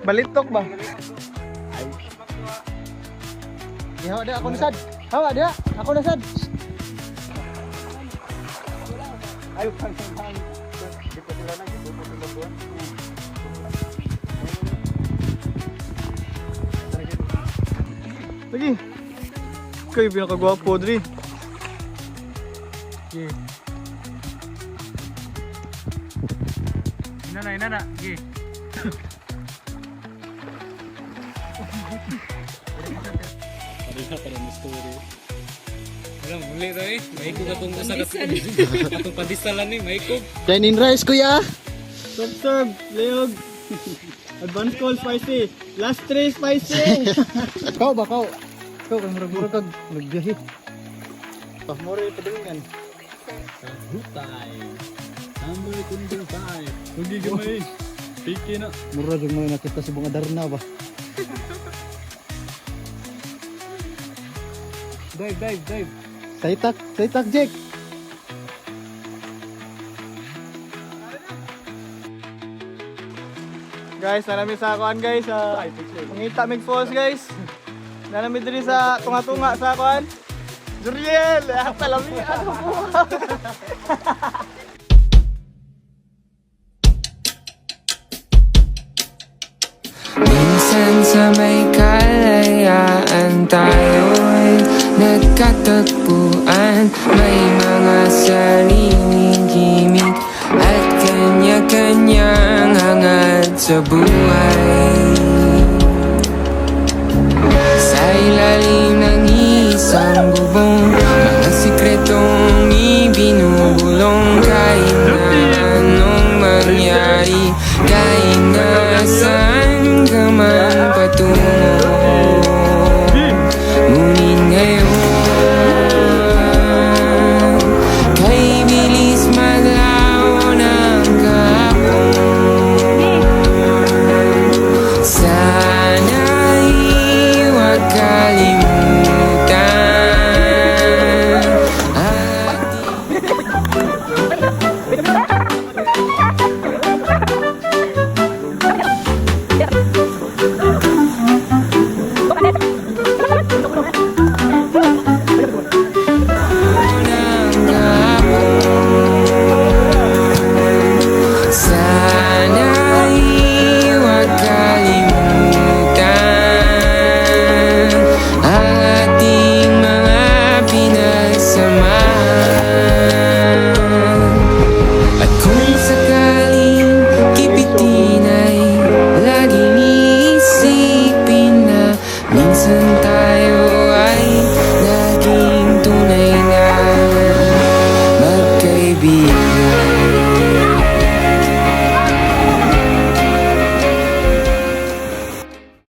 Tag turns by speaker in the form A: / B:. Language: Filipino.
A: Balitok ba? Hawa dia, ako nasad. Hawa dia, ako nasad. Ayo kan. Lagi. Kayo pinakagwapo, Dri. Okay. Inana, okay.
B: Para mo story. Walang muli to eh. Maikog atong usa ka atong padistalan ni maikog.
A: Kainin rice, kuya. Serve, leog. Advance call spicy. Last 3 spicy. Kau ba kau? Kau kan murag-murag kag nagbiyahe. Pamore padalingan.
B: Hutay. Number 25. Huwag gamay. Piki na.
A: Murag yung mga nakita sa bunga darna ba?
B: Dive.
A: Saitak, Jake. Guys, nanami sa akuan guys. Mangita mig falls guys. Nanami diri sa tunga-tunga sa akuan. Juriel, talami ano po.
C: Minsan sa may kalayaan tayo'y nagkatagpuan. May mga sariling gimmick at kanya-kanyang hangad sa buhay. Sa ilalim ng isang bubong, mga sikretong ibinubulong. Kahit na anong mangyari, kahit na saan ka man patungo, ngunit ngayon, kay bilis madlaw ng kahapon. Sana'y huwag kalimutan